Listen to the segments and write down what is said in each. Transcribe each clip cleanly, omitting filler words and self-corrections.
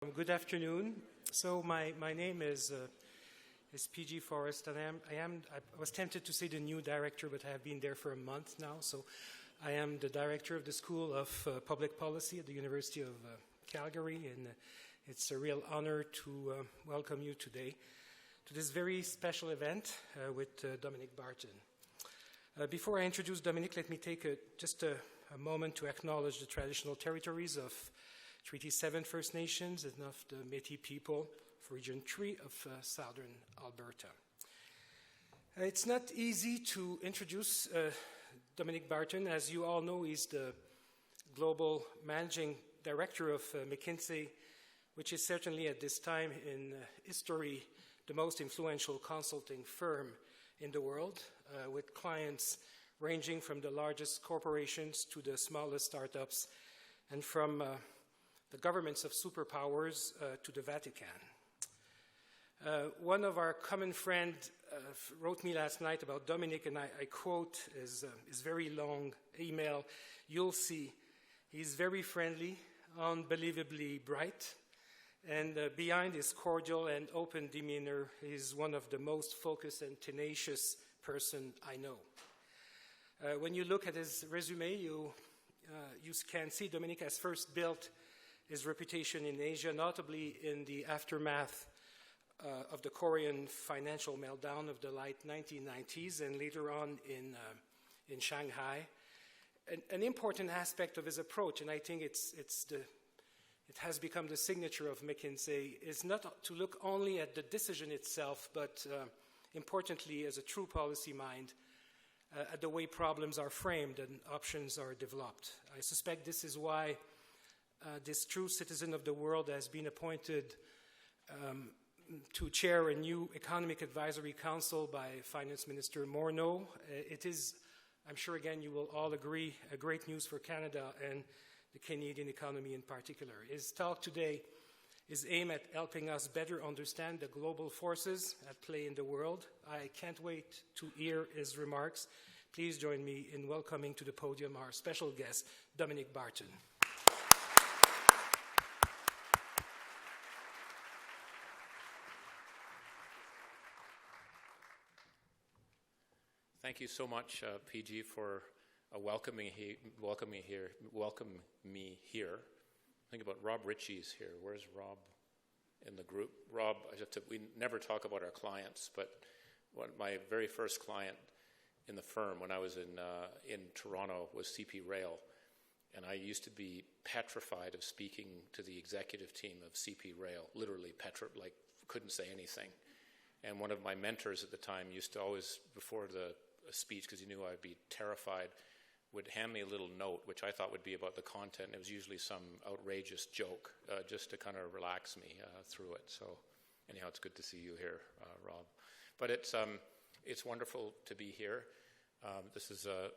Good afternoon. So my name is PG Forrest, and I was tempted to say the new director, but I have been there for a month now. So I am the director of the School of Public Policy at the University of Calgary, and it's a real honor to welcome you today to this very special event with Dominic Barton. Before I introduce Dominic, let me take just a moment to acknowledge the traditional territories of Treaty 7 First Nations and of the Métis people of Region 3 of southern Alberta. It's not easy to introduce Dominic Barton. As you all know, he's the global managing director of McKinsey, which is certainly at this time in history the most influential consulting firm in the world, with clients ranging from the largest corporations to the smallest startups, and from the governments of superpowers to the Vatican. One of our common friends wrote me last night about Dominic, and I quote his very long email. You'll see, he's very friendly, unbelievably bright, and behind his cordial and open demeanor, he's one of the most focused and tenacious person I know. When you look at his resume, you can see Dominic has first built his reputation in Asia, notably in the aftermath of the Korean financial meltdown of the late 1990s, and later on in Shanghai. An important aspect of his approach, and I think it has become the signature of McKinsey, is not to look only at the decision itself, but importantly, as a true policy mind, at the way problems are framed and options are developed. I suspect this is why this true citizen of the world has been appointed to chair a new Economic Advisory Council by Finance Minister Morneau. It is, I'm sure again you will all agree, a great news for Canada and the Canadian economy in particular. His talk today is aimed at helping us better understand the global forces at play in the world. I can't wait to hear his remarks. Please join me in welcoming to the podium our special guest, Dominic Barton. Thank you so much, PG, for welcoming me here. Think about Rob Ritchie's here. Where's Rob in the group? Rob, we never talk about our clients, but my very first client in the firm when I was in Toronto was CP Rail, and I used to be petrified of speaking to the executive team of CP Rail. Literally like couldn't say anything. And one of my mentors at the time used to always, before the speech, because he knew I'd be terrified, would hand me a little note, which I thought would be about the content. It was usually some outrageous joke, just to kind of relax me through it. So anyhow, it's good to see you here, Rob. But it's wonderful to be here. This is a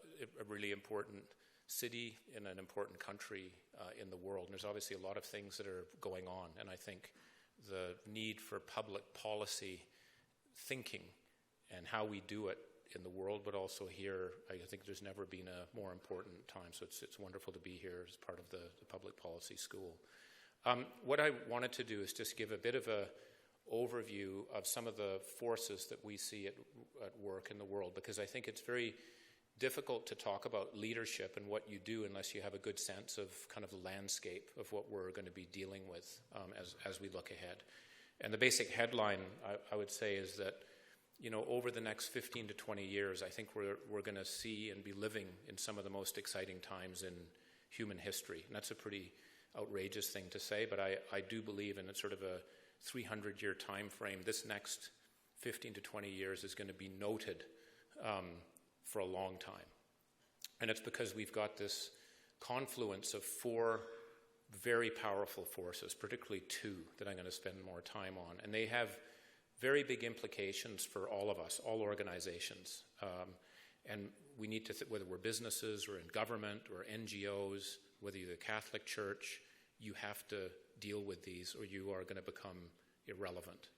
really important city in an important country in the world. And there's obviously a lot of things that are going on. And I think the need for public policy thinking and how we do it in the world, but also here, I think there's never been a more important time. So it's wonderful to be here as part of the public policy school. What I wanted to do is just give a bit of a overview of some of the forces that we see at work in the world, because I think it's very difficult to talk about leadership and what you do unless you have a good sense of kind of the landscape of what we're going to be dealing with as we look ahead. And the basic headline, I would say, is that over the next 15 to 20 years, I think we're going to see and be living in some of the most exciting times in human history. And that's a pretty outrageous thing to say, but I do believe in a sort of a 300-year time frame. This next 15 to 20 years is going to be noted for a long time. And it's because we've got this confluence of four very powerful forces, particularly two that I'm going to spend more time on. And they have very big implications for all of us, all organizations. And we need to, whether we're businesses or in government or NGOs, whether you're the Catholic Church, you have to deal with these or you are going to become irrelevant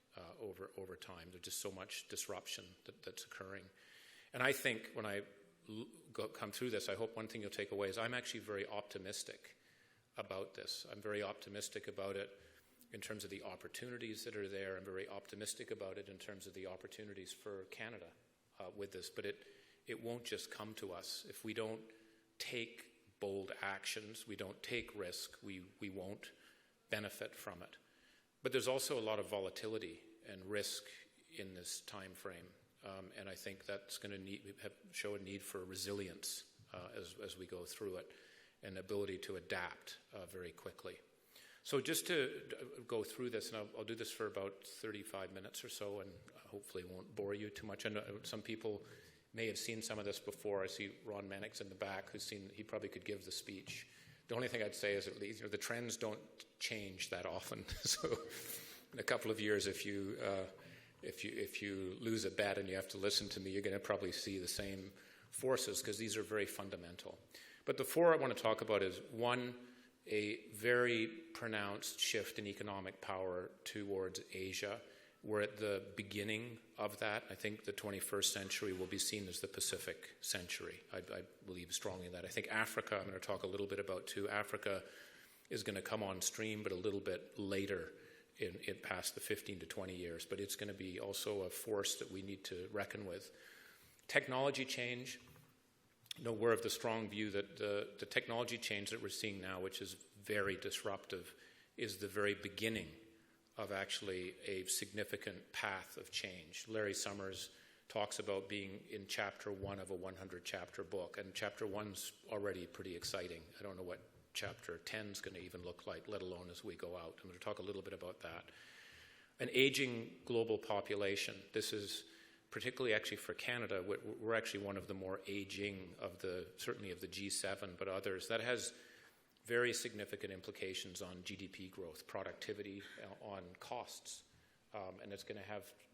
over time. There's just so much disruption that's occurring. And I think when I come through this, I hope one thing you'll take away is I'm actually very optimistic about this. I'm very optimistic about it in terms of the opportunities that are there. I'm very optimistic about it in terms of the opportunities for Canada with this. But it won't just come to us. If we don't take bold actions, we don't take risk, we won't benefit from it. But there's also a lot of volatility and risk in this time frame. And I think that's going to show a need for resilience as we go through it, and ability to adapt very quickly. So just to go through this, and I'll do this for about 35 minutes or so, and hopefully won't bore you too much. I know some people may have seen some of this before. I see Ron Mannix in the back, he probably could give the speech. The only thing I'd say is, at least, the trends don't change that often. So in a couple of years, if you lose a bet and you have to listen to me, you're going to probably see the same forces, because these are very fundamental. But the four I want to talk about is, one, a very pronounced shift in economic power towards Asia. We're at the beginning of that. I think the 21st century will be seen as the Pacific century. I believe strongly in that. I think Africa, I'm going to talk a little bit about too. Africa is going to come on stream, but a little bit later in past the 15 to 20 years. But it's going to be also a force that we need to reckon with. Technology change. We're of the strong view that the technology change that we're seeing now, which is very disruptive, is the very beginning of actually a significant path of change. Larry Summers talks about being in chapter 1 of a 100-chapter book, and chapter 1's already pretty exciting. I don't know what chapter 10's going to even look like, let alone as we go out. I'm going to talk a little bit about that. An aging global population. This is particularly actually for Canada. We're actually one of the more aging certainly of the G7, but others. That has very significant implications on GDP growth, productivity, on costs. And it's going to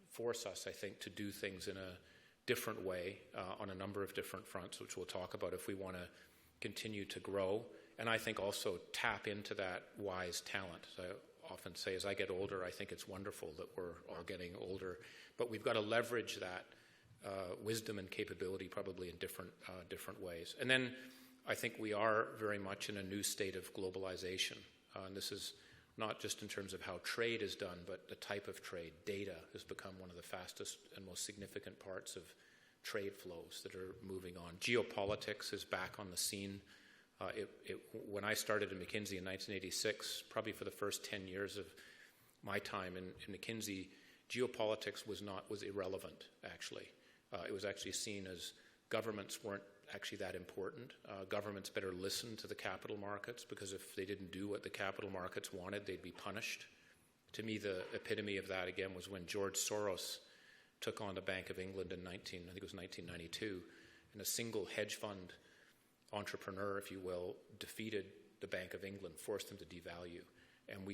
force us, I think, to do things in a different way on a number of different fronts, which we'll talk about if we want to continue to grow. And I think also tap into that wise talent. So I often say, as I get older, I think it's wonderful that we're all getting older. But we've got to leverage that wisdom and capability probably in different ways. And then I think we are very much in a new state of globalization. And this is not just in terms of how trade is done, but the type of trade. Data has become one of the fastest and most significant parts of trade flows that are moving on. Geopolitics is back on the scene. When I started in McKinsey in 1986, probably for the first 10 years of my time in McKinsey, geopolitics was irrelevant, actually. It was actually seen as governments weren't actually that important. Governments better listen to the capital markets, because if they didn't do what the capital markets wanted, they'd be punished. To me, the epitome of that, again, was when George Soros took on the Bank of England in 1992, and a single hedge fund entrepreneur, if you will, defeated the Bank of England, forced them to devalue. And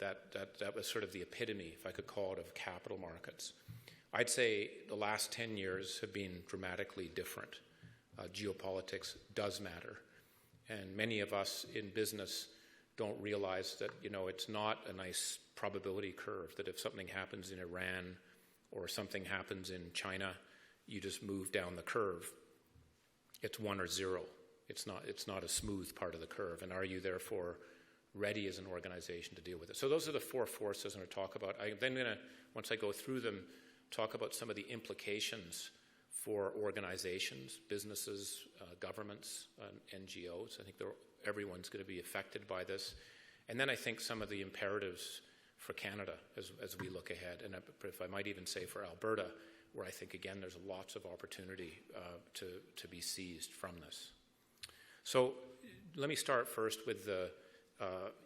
that was sort of the epitome, if I could call it, of capital markets. I'd say the last 10 years have been dramatically different. Geopolitics does matter. And many of us in business don't realize that, it's not a nice probability curve, that if something happens in Iran or something happens in China, you just move down the curve. It's 1 or 0. It's not a smooth part of the curve. And are you therefore ready as an organization to deal with it? So those are the four forces I'm going to talk about. I'm then going to, once I go through them, talk about some of the implications for organizations, businesses, governments, NGOs. I think everyone's going to be affected by this. And then I think some of the imperatives for Canada as we look ahead. And if I might even say for Alberta, where I think, again, there's lots of opportunity to be seized from this. So let me start first with the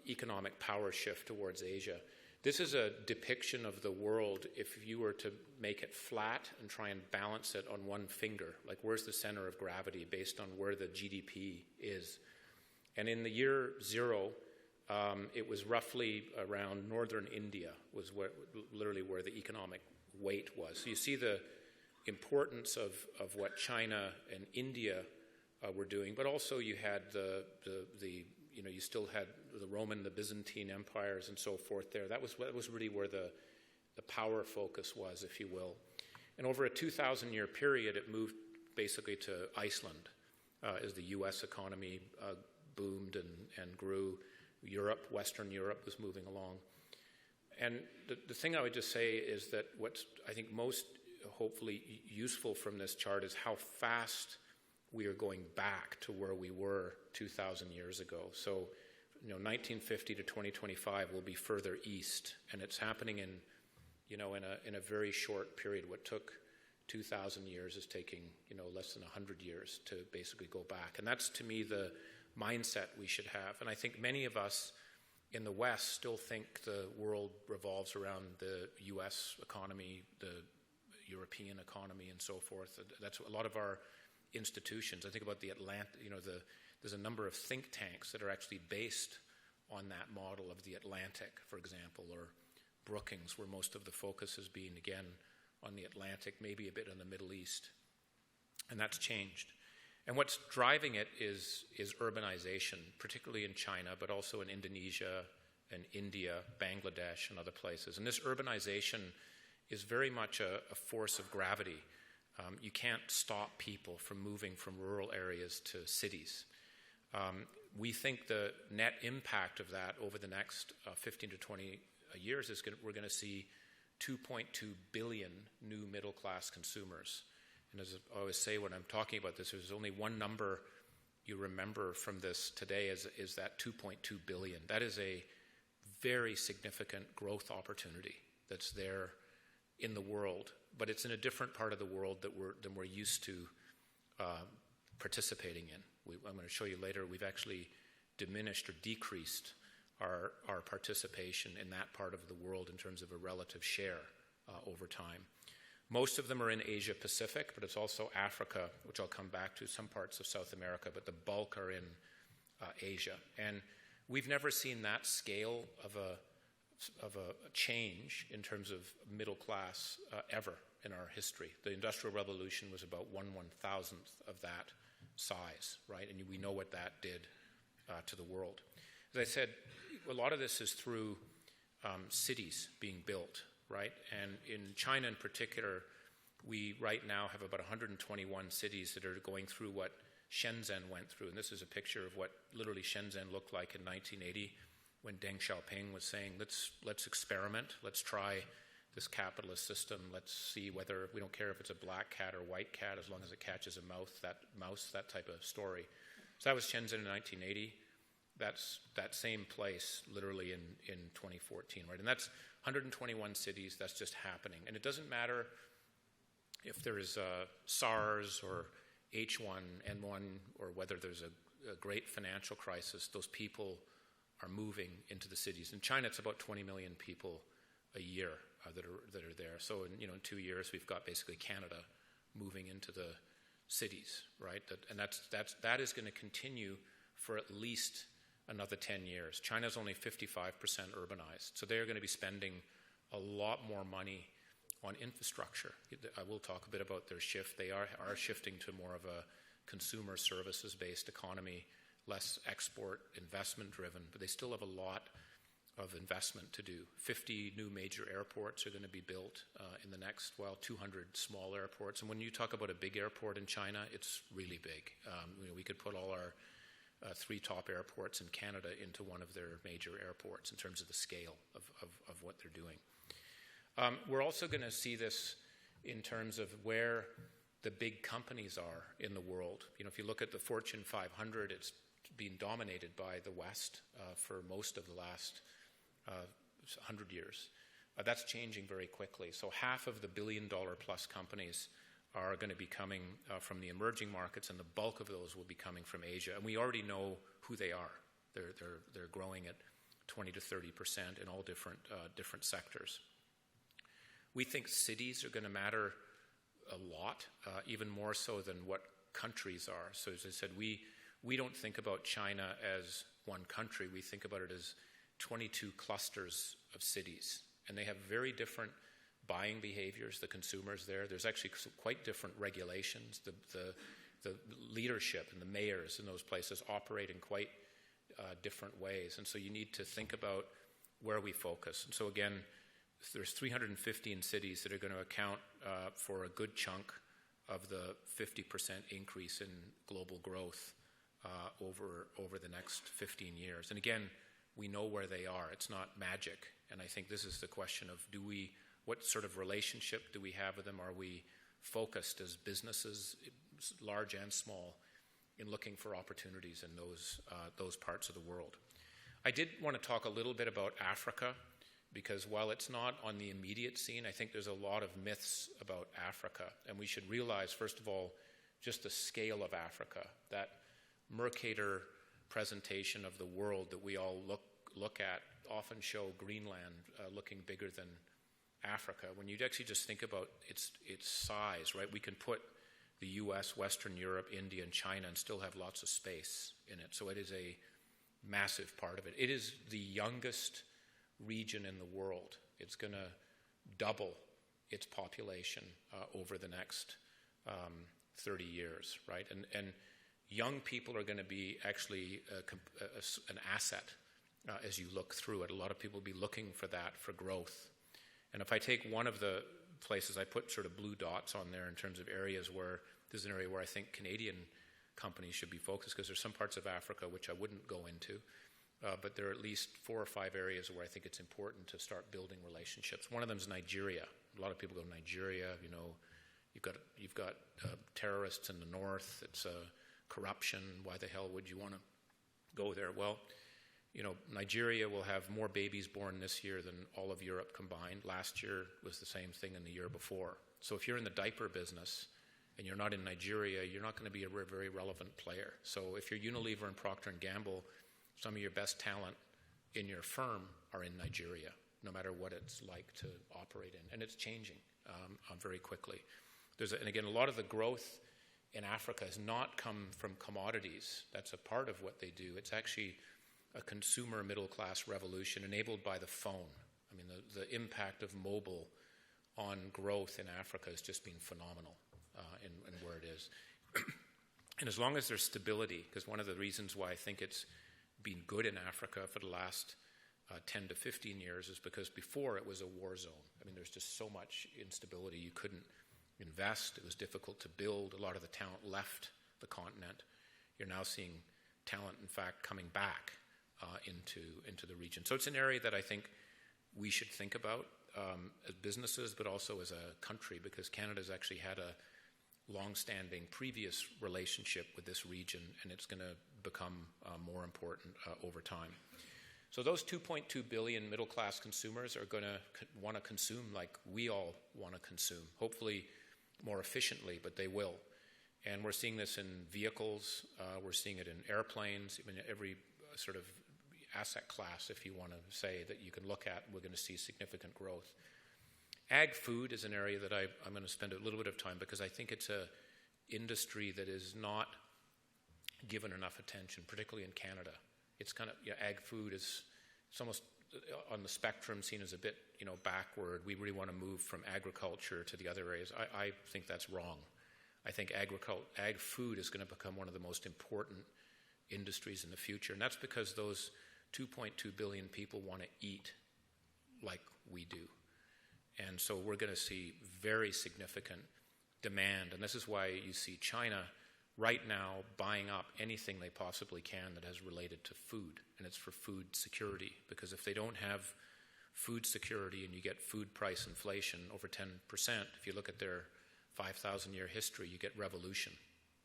economic power shift towards Asia. This is a depiction of the world if you were to make it flat and try and balance it on one finger, like where's the center of gravity based on where the GDP is. And in the year 0, it was roughly around northern India was literally where the economic weight was. So you see the importance of what China and India were doing, but also you had you still had the Roman, the Byzantine empires and so forth there. That was really where the power focus was, if you will. And over a 2,000-year period, it moved basically to Iceland as the U.S. economy boomed and grew. Western Europe was moving along. And the thing I would just say is that what's, I think, most hopefully useful from this chart is how fast we are going back to where we were 2,000 years ago. So, 1950 to 2025 will be further east, and it's happening in a very short period. What took 2,000 years is taking, less than 100 years to basically go back. And that's, to me, the mindset we should have. And I think many of us in the West still think the world revolves around the U.S. economy, the European economy, and so forth. That's a lot of our institutions. I think about the Atlantic, there's a number of think tanks that are actually based on that model of the Atlantic, for example, or Brookings, where most of the focus has been, again, on the Atlantic, maybe a bit on the Middle East. And that's changed. And what's driving it is urbanization, particularly in China, but also in Indonesia and India, Bangladesh, and other places. And this urbanization is very much a force of gravity. You can't stop people from moving from rural areas to cities. We think the net impact of that over the next 15 to 20 years is we're going to see 2.2 billion new middle-class consumers. And as I always say when I'm talking about this, there's only one number you remember from this today is that 2.2 billion. That is a very significant growth opportunity that's there in the world, but it's in a different part of the world than we're used to participating in. I'm going to show you later, we've actually diminished or decreased our participation in that part of the world in terms of a relative share over time. Most of them are in Asia Pacific, but it's also Africa, which I'll come back to, some parts of South America, but the bulk are in Asia. And we've never seen that scale of a change in terms of middle class ever in our history. The Industrial Revolution was about 1/1000th of that size, right? And we know what that did to the world. As I said, a lot of this is through cities being built, right? And in China in particular, we right now have about 121 cities that are going through what Shenzhen went through. And this is a picture of what literally Shenzhen looked like in 1980 when Deng Xiaoping was saying, let's experiment, let's try this capitalist system, let's see whether, we don't care if it's a black cat or white cat, as long as it catches a mouse, that type of story. So that was Shenzhen in 1980. That's that same place literally in 2014, right? And that's 121 cities, that's just happening. And it doesn't matter if there is SARS or H1N1 or whether there's a great financial crisis, those people are moving into the cities. In China, it's about 20 million people a year that are there. So in 2 years, we've got basically Canada moving into the cities, right? That is going to continue for at least another 10 years. China's only 55% urbanized, so they're going to be spending a lot more money on infrastructure. I will talk a bit about their shift. They are shifting to more of a consumer services-based economy, less export investment driven, but they still have a lot of investment to do. 50 new major airports are going to be built in the next, 200 small airports. And when you talk about a big airport in China, it's really big. We could put all our 3 top airports in Canada into one of their major airports in terms of the scale of what they're doing. We're also going to see this in terms of where the big companies are in the world. If you look at the Fortune 500, it's been dominated by the West for most of the last 100 years. That's changing very quickly. So half of the billion-dollar-plus companies are going to be coming from the emerging markets, and the bulk of those will be coming from Asia. And we already know who they are. They're growing at 20 to 30% in all different sectors. We think cities are going to matter a lot, even more so than what countries are. So as I said, we don't think about China as one country. We think about it as 22 clusters of cities. And they have very different buying behaviors, the consumers there. There's actually quite different regulations. The leadership and the mayors in those places operate in quite different ways. And so you need to think about where we focus. And so again, there's 315 cities that are going to account for a good chunk of the 50% increase in global growth over the next 15 years. And again, we know where they are. It's not magic. And I think this is the question of what sort of relationship do we have with them? Are we focused as businesses, large and small, in looking for opportunities in those parts of the world? I did want to talk a little bit about Africa, because while it's not on the immediate scene, I think there's a lot of myths about Africa. And we should realize, first of all, just the scale of Africa. That Mercator presentation of the world that we all look at often show Greenland looking bigger than Africa. When you actually just think about its size, right? We can put the US, Western Europe, India, and China and still have lots of space in it. So it is a massive part of it. It is the youngest region in the world. It's going to double its population over the next 30 years, right? And young people are going to be actually an asset as you look through it. A lot of people will be looking for that, for growth. And if I take one of the places, I put sort of blue dots on there in terms of areas where there's an area where I think Canadian companies should be focused, because there's some parts of Africa which I wouldn't go into, but there are at least 4 or 5 areas where I think it's important to start building relationships. One of them is Nigeria. A lot of people go to Nigeria. You know, you've got terrorists in the north. It's corruption. Why the hell would you want to go there? Well, you know, Nigeria will have more babies born this year than all of Europe combined. Last year was the same thing, and the year before. So if you're in the diaper business and you're not in Nigeria, you're not going to be a very relevant player. So if you're Unilever and Procter & Gamble, some of your best talent in your firm are in Nigeria, no matter what it's like to operate in. And it's changing very quickly. And again, a lot of the growth in Africa has not come from commodities. That's a part of what they do. It's actually a consumer middle-class revolution enabled by the phone. I mean, the impact of mobile on growth in Africa has just been phenomenal in where it is. And as long as there's stability, because one of the reasons why I think it's been good in Africa for the last 10 to 15 years is because before it was a war zone. I mean, there's just so much instability. You couldn't invest. It was difficult to build. A lot of the talent left the continent. You're now seeing talent, in fact, coming back into the region. So it's an area that I think we should think about as businesses, but also as a country, because Canada's actually had a long-standing previous relationship with this region, and it's going to become more important over time. So those 2.2 billion middle-class consumers are going to want to consume like we all want to consume, hopefully more efficiently, but they will. And we're seeing this in vehicles. We're seeing it in airplanes. I mean, every sort of asset class, if you want to say, that you can look at, we're going to see significant growth. Ag food is an area that I'm going to spend a little bit of time, because I think it's an industry that is not given enough attention, particularly in Canada. It's kind of, ag food is, it's almost on the spectrum seen as a bit, backward. We really want to move from agriculture to the other areas. I think that's wrong. I think ag food is going to become one of the most important industries in the future, and that's because those 2.2 billion people want to eat like we do. And so we're going to see very significant demand, and this is why you see China right now buying up anything they possibly can that has related to food, and it's for food security, because if they don't have food security and you get food price inflation over 10%, if you look at their 5,000-year history, you get revolution.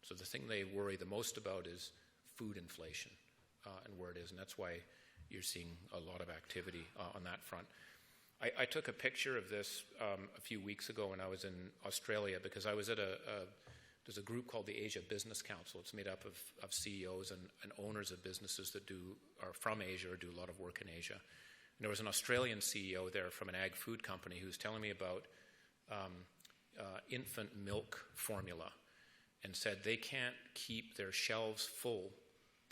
So the thing they worry the most about is food inflation and where it is, and that's why you're seeing a lot of activity on that front. I took a picture of this a few weeks ago when I was in Australia, because I was at there's a group called the Asia Business Council. It's made up of CEOs and owners of businesses that are from Asia or do a lot of work in Asia. And there was an Australian CEO there from an ag food company who was telling me about infant milk formula, and said they can't keep their shelves full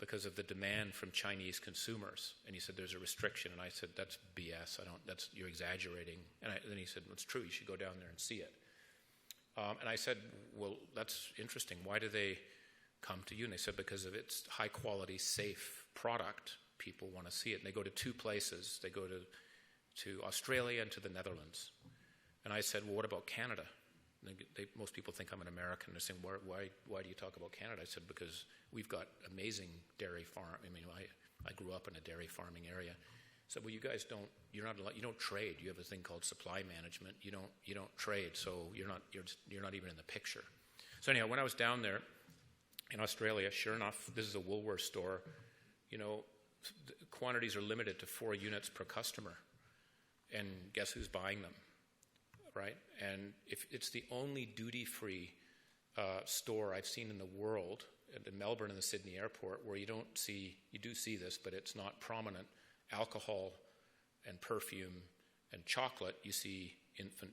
because of the demand from Chinese consumers. And he said, there's a restriction. And I said, that's BS. You're exaggerating. And then he said, well, it's true. You should go down there and see it. And I said, well, that's interesting. Why do they come to you? And they said, because of its high quality, safe product, people want to see it. And they go to 2 places. They go to Australia and to the Netherlands. And I said, well, what about Canada? Most people think I'm an American. They're saying, why do you talk about Canada? I said, because we've got amazing dairy farm. I mean, I grew up in a dairy farming area. said, well, you guys don't, you don't trade. You have a thing called supply management. You don't trade, so you're not even in the picture. So anyhow, when I was down there in Australia, sure enough, this is a Woolworths store. The quantities are limited to 4 units per customer, and guess who's buying them, right? And if it's the only duty-free store I've seen in the world, in Melbourne and the Sydney airport, where you do see this, but it's not prominent. Alcohol and perfume and chocolate, you see infant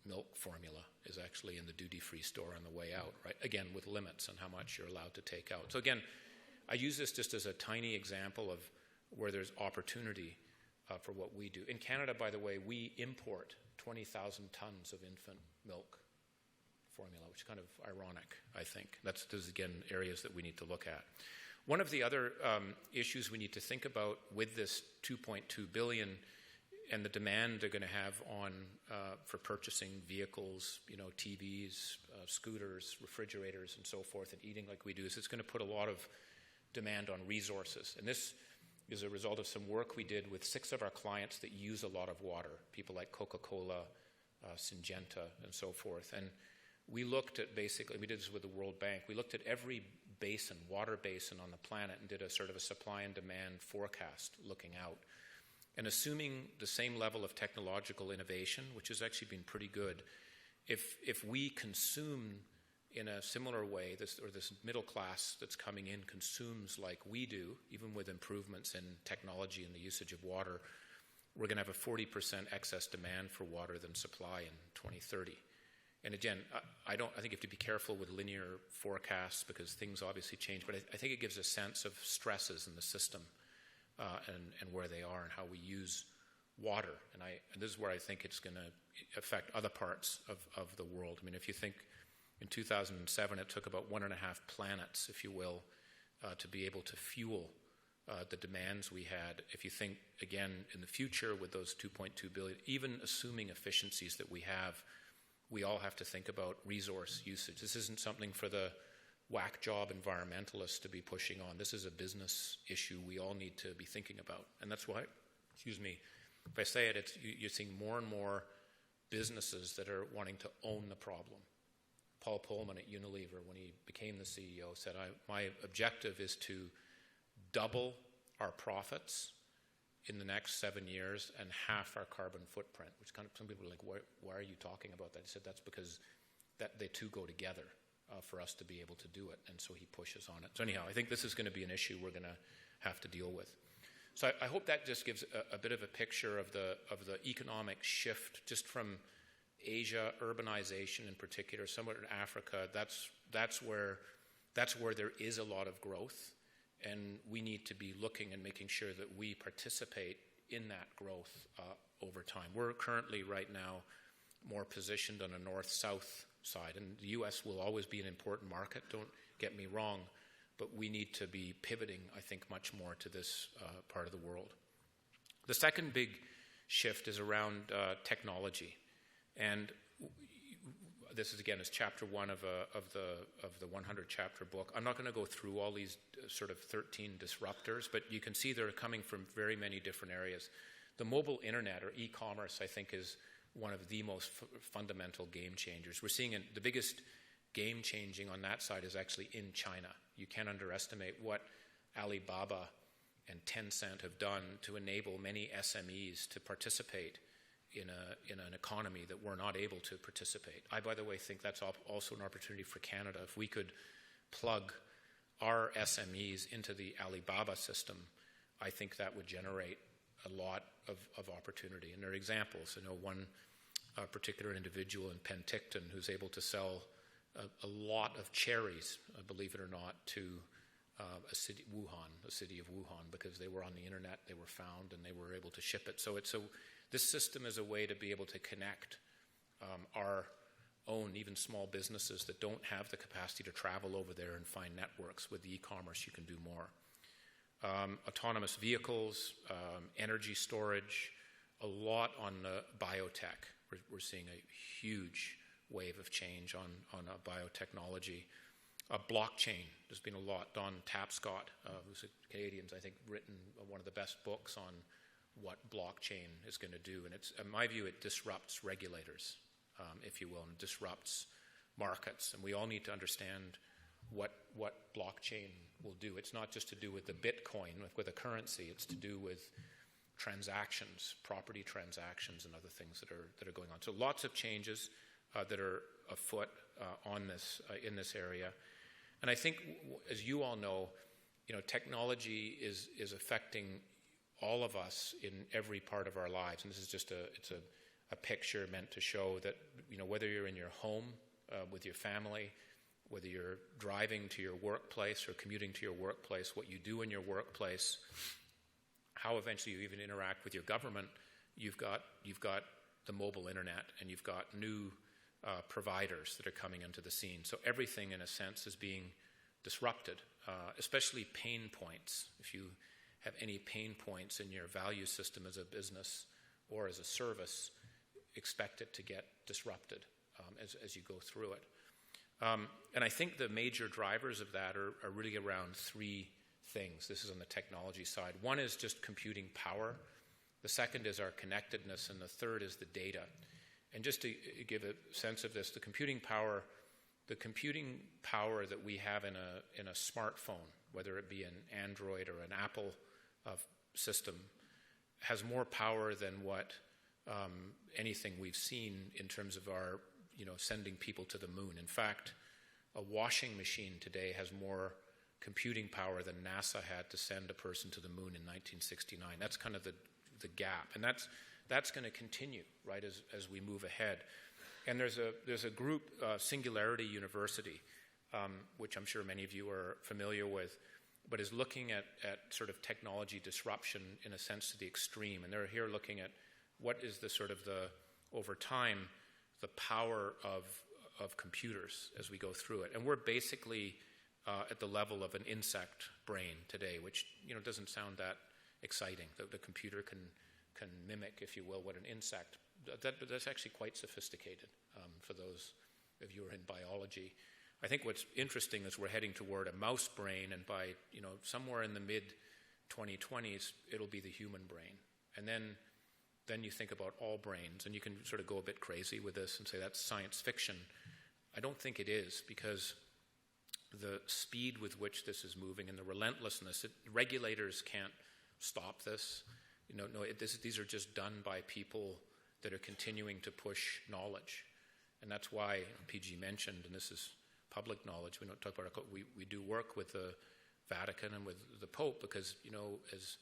milk formula is actually in the duty-free store on the way out, right? Again, with limits on how much you're allowed to take out. So again, I use this just as a tiny example of where there's opportunity for what we do. In Canada, by the way, we import 20,000 tons of infant milk formula, which is kind of ironic, I think. Those, again, areas that we need to look at. One of the other issues we need to think about with this $2.2 billion and the demand they're going to have on for purchasing vehicles, TVs, scooters, refrigerators, and so forth, and eating like we do, is it's going to put a lot of demand on resources. And this is a result of some work we did with 6 of our clients that use a lot of water, people like Coca-Cola, Syngenta, and so forth. And we looked at we did this with the World Bank, we looked at every basin, water basin on the planet, and did a sort of a supply and demand forecast looking out. And assuming the same level of technological innovation, which has actually been pretty good, if we consume in a similar way, this middle class that's coming in consumes like we do, even with improvements in technology and the usage of water, we're going to have a 40% excess demand for water than supply in 2030. And again, I think you have to be careful with linear forecasts because things obviously change, but I think it gives a sense of stresses in the system and where they are and how we use water. And this is where I think it's going to affect other parts of the world. I mean, if you think in 2007, it took about 1.5 planets, if you will, to be able to fuel the demands we had. If you think, again, in the future with those 2.2 billion, even assuming efficiencies that we have, we all have to think about resource usage. This isn't something for the whack job environmentalists to be pushing on. This is a business issue we all need to be thinking about. And that's why, if I say it, you're seeing more and more businesses that are wanting to own the problem. Paul Pullman at Unilever, when he became the CEO, said, my objective is to double our profits in the next 7 years and half our carbon footprint, which kind of some people are like, why are you talking about that? He said, that's because they two go together for us to be able to do it, and so he pushes on it. So anyhow, I think this is going to be an issue we're going to have to deal with. So I hope that just gives a bit of a picture of the economic shift just from Asia, urbanization in particular, somewhat in Africa. That's where there is a lot of growth, and we need to be looking and making sure that we participate in that growth over time. We're currently right now more positioned on a north-south side, and the U.S. will always be an important market, don't get me wrong, but we need to be pivoting, I think, much more to this part of the world. The second big shift is around technology, and this is again is chapter 1 of the 100-chapter book. I'm not going to go through all these sort of 13 disruptors, but you can see they're coming from very many different areas. The mobile internet or e-commerce, I think, is one of the most fundamental game changers. We're seeing the biggest game changing on that side is actually in China. You can't underestimate what Alibaba and Tencent have done to enable many SMEs to participate in an economy that we're not able to participate. I, by the way, think that's also an opportunity for Canada. If we could plug our SMEs into the Alibaba system, I think that would generate a lot of opportunity. And there are examples. I know one particular individual in Penticton who's able to sell a lot of cherries, believe it or not, to the city of Wuhan, because they were on the internet, they were found, and they were able to ship it. So this system is a way to be able to connect our own, even small businesses that don't have the capacity to travel over there and find networks. With e-commerce, you can do more. Autonomous vehicles, energy storage, a lot on biotech. We're seeing a huge wave of change on biotechnology. Blockchain, there's been a lot. Don Tapscott, who's a Canadian, I think, written one of the best books on what blockchain is going to do. And it's, in my view, it disrupts regulators, if you will, and disrupts markets. And we all need to understand what blockchain will do. It's not just to do with the Bitcoin, with a currency. It's to do with transactions, property transactions, and other things that are going on. So lots of changes that are afoot on this in this area. And I think, as you all know, technology is affecting all of us in every part of our lives. And this is just a picture meant to show that, whether you're in your home with your family, whether you're driving to your workplace or commuting to your workplace, what you do in your workplace, how eventually you even interact with your government, you've got the mobile internet, and you've got new providers that are coming into the scene. So everything, in a sense, is being disrupted, especially pain points. If you have any pain points in your value system as a business or as a service, expect it to get disrupted as you go through it. And I think the major drivers of that are really around three things. This is on the technology side. One is just computing power. The second is our connectedness, and the third is the data. And just to give a sense of this, the computing power that we have in a smartphone, whether it be an Android or an Apple system, has more power than what anything we've seen in terms of our sending people to the moon. In fact, a washing machine today has more computing power than NASA had to send a person to the moon in 1969. That's kind of the gap, and that's going to continue, right, as we move ahead. And there's a group, Singularity University, which I'm sure many of you are familiar with, but is looking at sort of technology disruption in a sense to the extreme. And they're here looking at what is over time, the power of computers as we go through it. And we're basically at the level of an insect brain today, which doesn't sound that exciting. The computer can mimic, if you will, what an insect. That's actually quite sophisticated for those of you who are in biology. I think what's interesting is we're heading toward a mouse brain, and by somewhere in the mid-2020s, it'll be the human brain. And then you think about all brains, and you can sort of go a bit crazy with this and say that's science fiction. I don't think it is, because the speed with which this is moving and the relentlessness, regulators can't stop this. These are just done by people that are continuing to push knowledge. And that's why PG mentioned, and this is public knowledge, we don't talk about it, we do work with the Vatican and with the Pope, because, as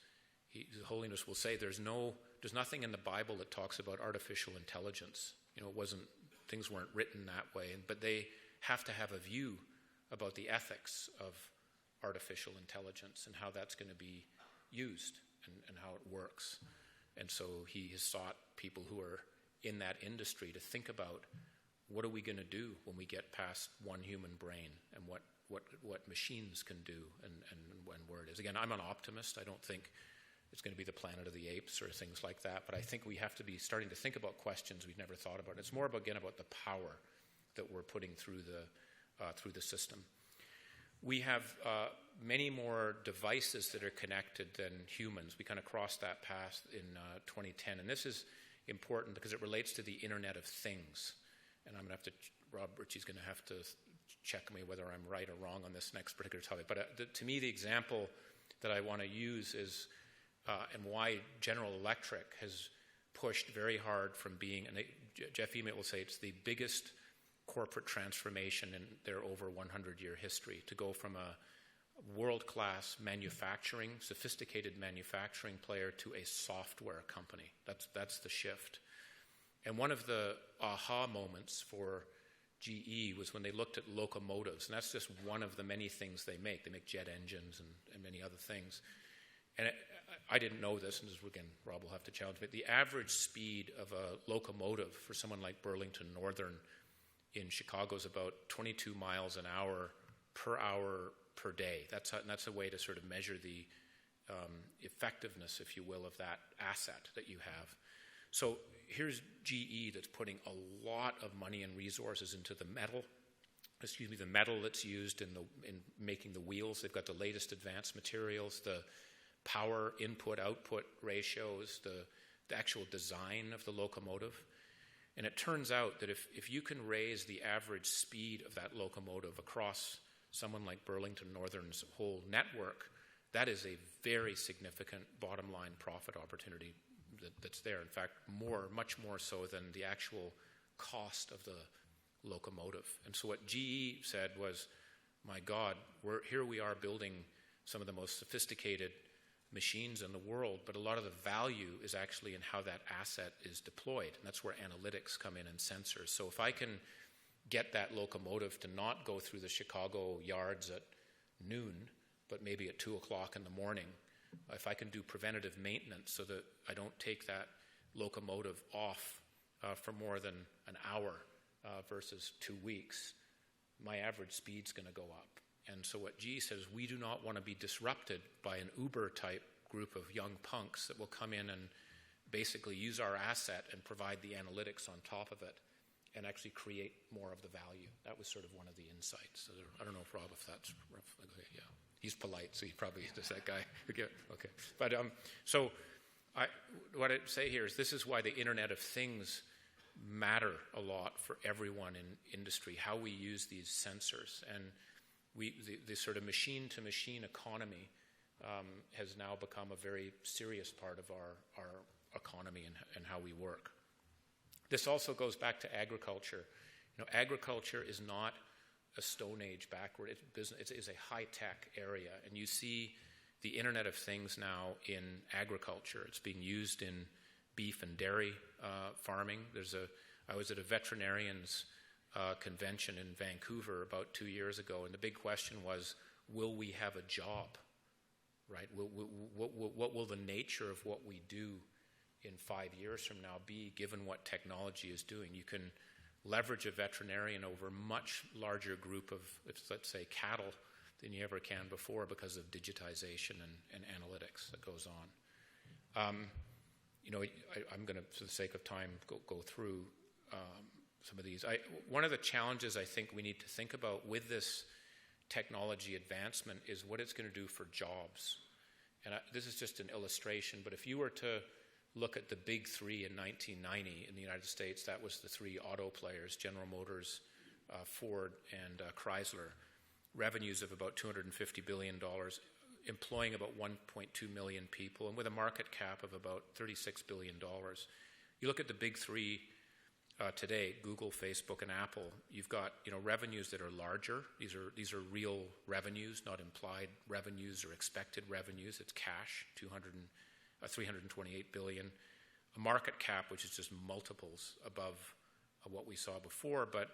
His Holiness will say, there's nothing in the Bible that talks about artificial intelligence. Things weren't written that way, but they have to have a view about the ethics of artificial intelligence and how that's going to be used and how it works. And so he has sought people who are in that industry to think about, what are we going to do when we get past one human brain, and what machines can do, and where it is. Again, I'm an optimist. I don't think it's going to be the Planet of the Apes or things like that, but I think we have to be starting to think about questions we've never thought about. It's more about the power that we're putting through the system. We have many more devices that are connected than humans. We kind of crossed that path in 2010, and this is important because it relates to the Internet of Things. And I'm going to have to, Rob Ritchie's going to have to check me whether I'm right or wrong on this next particular topic. But to me, the example that I want to use is, and why General Electric has pushed very hard from being, and Jeff Emmett will say it's the biggest corporate transformation in their over 100-year history, to go from a world-class manufacturing, sophisticated manufacturing player to a software company. That's the shift. And one of the aha moments for GE was when they looked at locomotives, and that's just one of the many things they make. They make jet engines and many other things. And I didn't know this, and again, Rob will have to challenge me. The average speed of a locomotive for someone like Burlington Northern in Chicago is about 22 miles an hour per day. That's a way to sort of measure the effectiveness, if you will, of that asset that you have. So here's GE that's putting a lot of money and resources into the metal that's used in making the wheels. They've got the latest advanced materials. The power input-output ratios, the actual design of the locomotive. And it turns out that if you can raise the average speed of that locomotive across someone like Burlington Northern's whole network, that is a very significant bottom line profit opportunity that's there. In fact, much more so than the actual cost of the locomotive. And so what GE said was, my God, here we are building some of the most sophisticated machines in the world, but a lot of the value is actually in how that asset is deployed. And that's where analytics come in and sensors. So if I can get that locomotive to not go through the Chicago yards at noon, but maybe at 2 o'clock in the morning, if I can do preventative maintenance so that I don't take that locomotive off for more than an hour versus 2 weeks, my average speed's going to go up. And so what GE says, we do not want to be disrupted by an Uber-type group of young punks that will come in and basically use our asset and provide the analytics on top of it and actually create more of the value. That was sort of one of the insights. So I don't know if Rob, if that's okay, yeah. He's polite, so he probably is that guy. Okay. But what I'd say here is this is why the Internet of Things matter a lot for everyone in industry, how we use these sensors. And the sort of machine-to-machine economy has now become a very serious part of our economy and how we work. This also goes back to agriculture. Agriculture is not a Stone Age backward business. It's a high-tech area, and you see the Internet of Things now in agriculture. It's being used in beef and dairy farming. I was at a veterinarian's convention in Vancouver about 2 years ago, and the big question was, will we have a job, right? What will the nature of what we do in 5 years from now be, given what technology is doing? You can leverage a veterinarian over a much larger group of, let's say, cattle than you ever can before because of digitization and analytics that goes on. I'm going to, for the sake of time, go through some of these. One of the challenges I think we need to think about with this technology advancement is what it's going to do for jobs. And this is just an illustration, but if you were to look at the big three in 1990 in the United States, that was the three auto players, General Motors, Ford, and Chrysler, revenues of about $250 billion, employing about 1.2 million people, and with a market cap of about $36 billion. You look at the big three today, Google, Facebook, and Apple, you've got revenues that are larger. These are real revenues, not implied revenues or expected revenues. It's cash, 328 billion. A market cap which is just multiples above what we saw before, but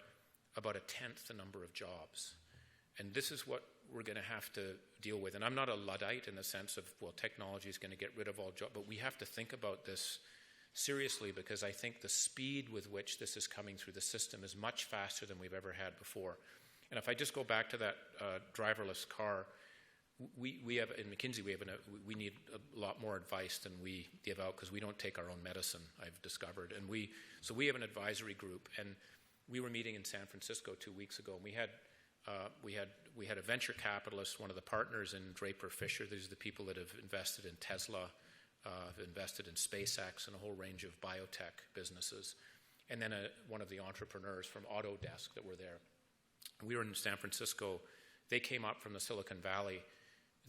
about a tenth the number of jobs. And this is what we're going to have to deal with. And I'm not a Luddite in the sense of, well, technology is going to get rid of all jobs, but we have to think about this seriously, because I think the speed with which this is coming through the system is much faster than we've ever had before. And if I just go back to that driverless car, we have in McKinsey we need a lot more advice than we give out, because we don't take our own medicine, I've discovered. And so we have an advisory group, and we were meeting in San Francisco 2 weeks ago, and we had a venture capitalist, one of the partners in Draper Fisher. These are the people that have invested in Tesla, have invested in SpaceX and a whole range of biotech businesses, and then one of the entrepreneurs from Autodesk that were there. We were in San Francisco. They came up from the Silicon Valley.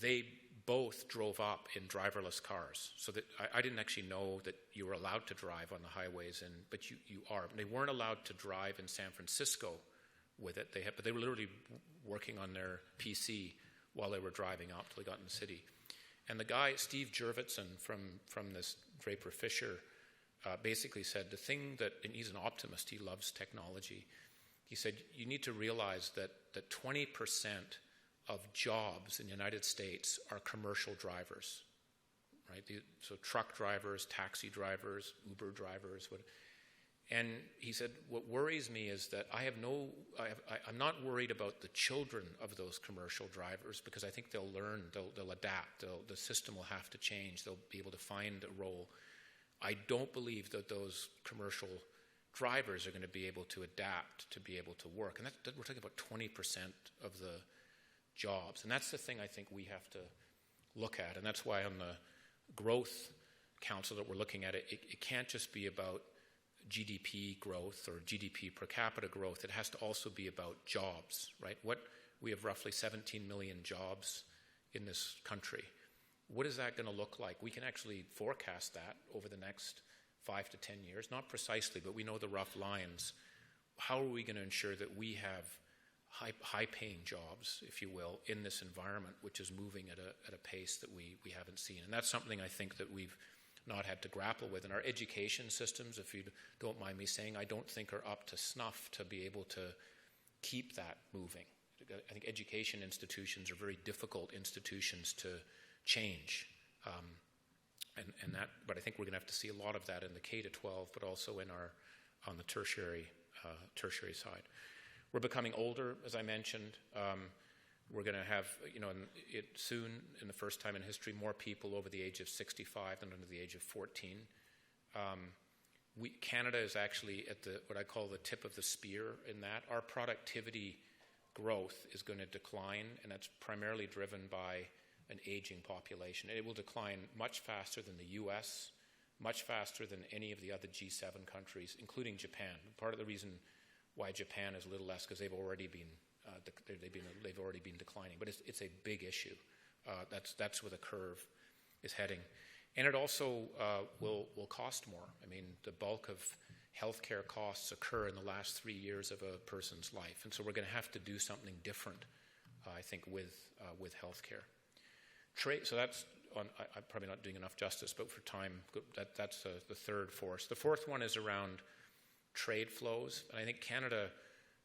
They both drove up in driverless cars, so that I didn't actually know that you were allowed to drive on the highways, but you are. They weren't allowed to drive in San Francisco with it. But they were literally working on their PC while they were driving up till they got in the city. And the guy, Steve Jurvetson from this Draper Fisher, basically said the thing that, and he's an optimist, he loves technology. He said, you need to realize that 20% of jobs in the United States are commercial drivers, right? So truck drivers, taxi drivers, Uber drivers. And he said, what worries me is that I'm not worried about the children of those commercial drivers, because I think they'll learn, they'll adapt, the system will have to change, they'll be able to find a role. I don't believe that those commercial drivers are going to be able to adapt to be able to work. And we're talking about 20% of the jobs. And that's the thing I think we have to look at. And that's why on the growth council that we're looking at, it can't just be about GDP growth or GDP per capita growth. It has to also be about jobs, right? We have roughly 17 million jobs in this country. What is that going to look like? We can actually forecast that over the next 5 to 10 years. Not precisely, but we know the rough lines. How are we going to ensure that we have high-paying jobs, if you will, in this environment, which is moving at a pace that we haven't seen? And that's something I think that we've not had to grapple with. And our education systems, if you don't mind me saying, I don't think are up to snuff to be able to keep that moving. I think education institutions are very difficult institutions to change. But I think we're going to have to see a lot of that in the K-12, but also on the tertiary side. We're becoming older, as I mentioned. We're going to have, soon, in the first time in history, more people over the age of 65 than under the age of 14. Canada is actually at what I call the tip of the spear in that. Our productivity growth is going to decline, and that's primarily driven by an aging population. It will decline much faster than the U.S., much faster than any of the other G7 countries, including Japan. Part of the reason why Japan is a little less because they've already been declining, but it's a big issue. That's where the curve is heading, and it also will cost more. I mean, the bulk of healthcare costs occur in the last 3 years of a person's life, and so we're going to have to do something different, I think, with healthcare. Trade. So that's on. I'm probably not doing enough justice, but for time, that's the third force. The fourth one is around trade flows, and I think Canada,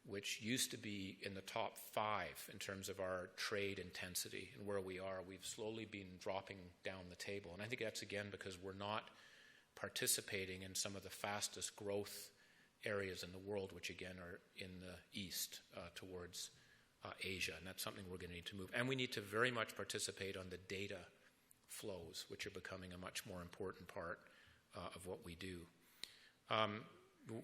which used to be in the top 5 in terms of our trade intensity and where we are, we've slowly been dropping down the table. And I think that's, again, because we're not participating in some of the fastest growth areas in the world, which, again, are in the east towards Asia. And that's something we're going to need to move. And we need to very much participate on the data flows, which are becoming a much more important part of what we do.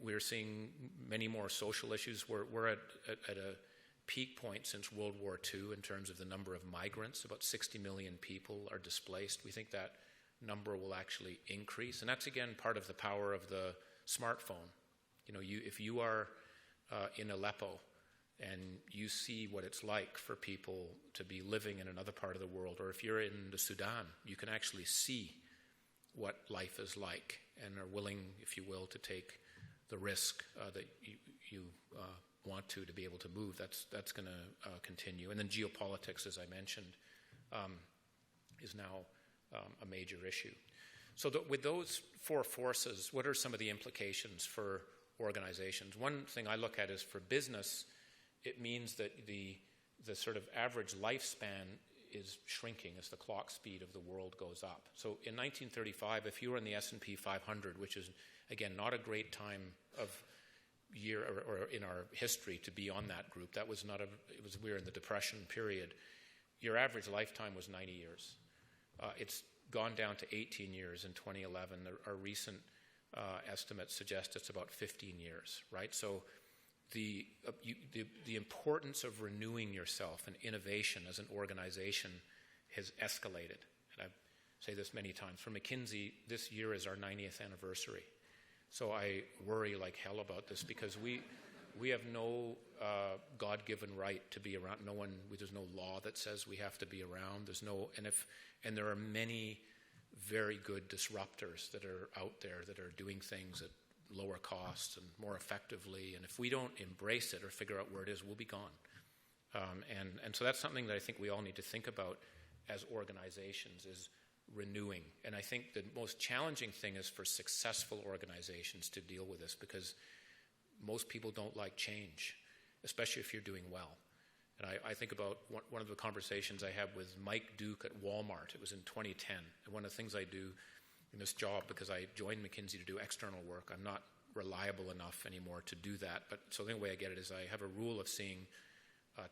We're seeing many more social issues. We're at a peak point since World War II in terms of the number of migrants. About 60 million people are displaced. We think that number will actually increase. And that's, again, part of the power of the smartphone. If you are in Aleppo and you see what it's like for people to be living in another part of the world, or if you're in the Sudan, you can actually see what life is like and are willing, if you will, to take the risk that you want to be able to move. That's going to continue. And then geopolitics, as I mentioned, is now a major issue. So with those 4 forces, what are some of the implications for organizations? One thing I look at is for business, it means that the sort of average lifespan is shrinking as the clock speed of the world goes up. So in 1935, if you were in the S&P 500, which is, again, not a great time of year or in our history to be on that group, we were in the Depression period, your average lifetime was 90 years. It's gone down to 18 years in 2011. Our recent estimates suggest it's about 15 years, right? So the importance of renewing yourself and innovation as an organization has escalated. And I say this many times. For McKinsey, this year is our 90th anniversary. So I worry like hell about this because we have no God-given right to be around. There's no law that says we have to be around. And there are many very good disruptors that are out there that are doing things at lower costs and more effectively. And if we don't embrace it or figure out where it is, we'll be gone. And so that's something that I think we all need to think about as organizations is renewing. And I think the most challenging thing is for successful organizations to deal with this because most people don't like change, especially if you're doing well. And I think about one of the conversations I had with Mike Duke at Walmart. It was in 2010. And one of the things I do in this job, because I joined McKinsey to do external work, I'm not reliable enough anymore to do that. But so the only way I get it is I have a rule of seeing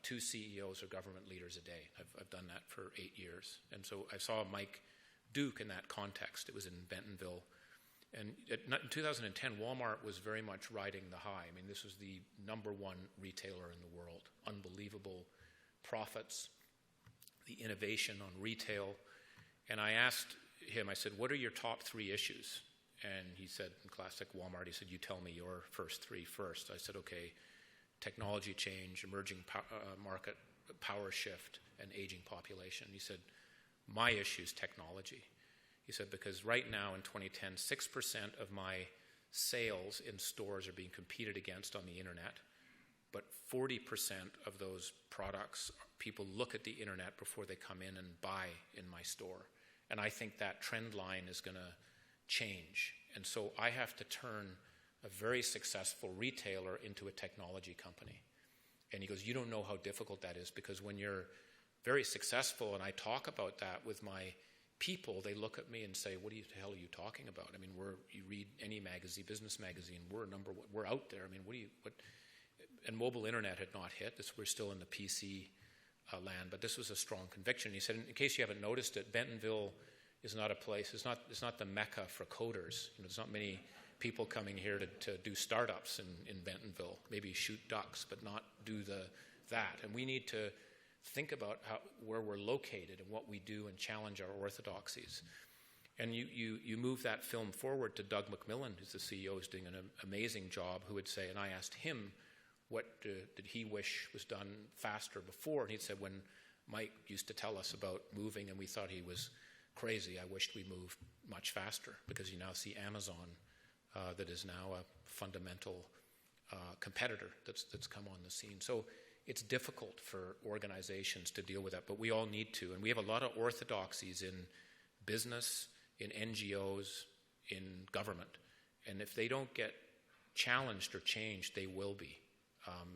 2 CEOs or government leaders a day. I've done that for 8 years. And so I saw Mike Duke in that context. It was in Bentonville. And in 2010, Walmart was very much riding the high. I mean, this was the number 1 retailer in the world. Unbelievable profits, the innovation on retail. And I asked him, I said, what are your top 3 issues? And he said, in classic Walmart, he said, you tell me your first 3 first. I said, okay, technology change, emerging market power shift, and aging population. He said, my issue is technology. He said, because right now in 2010, 6% of my sales in stores are being competed against on the internet, but 40% of those products, people look at the internet before they come in and buy in my store. And I think that trend line is going to change. And so I have to turn a very successful retailer into a technology company. And he goes, you don't know how difficult that is, because when you're very successful and I talk about that with my people, they look at me and say, what the hell are you talking about? I mean, you read any magazine, business magazine, we're out there. I mean, and mobile internet had not hit. We're still in the PC land, but this was a strong conviction. He said, in case you haven't noticed it, Bentonville is not a place, it's not the mecca for coders. There's not many people coming here to do startups in Bentonville, maybe shoot ducks, but not do that. And we need to think about where we're located and what we do and challenge our orthodoxies. And you move that film forward to Doug McMillan, who's the CEO, who's doing an amazing job, who would say, and I asked him, what did he wish was done faster before? And he'd said, when Mike used to tell us about moving and we thought he was crazy, I wished we moved much faster, because you now see Amazon that is now a fundamental competitor that's come on the scene. So it's difficult for organizations to deal with that, but we all need to. And we have a lot of orthodoxies in business, in NGOs, in government. And if they don't get challenged or changed, they will be.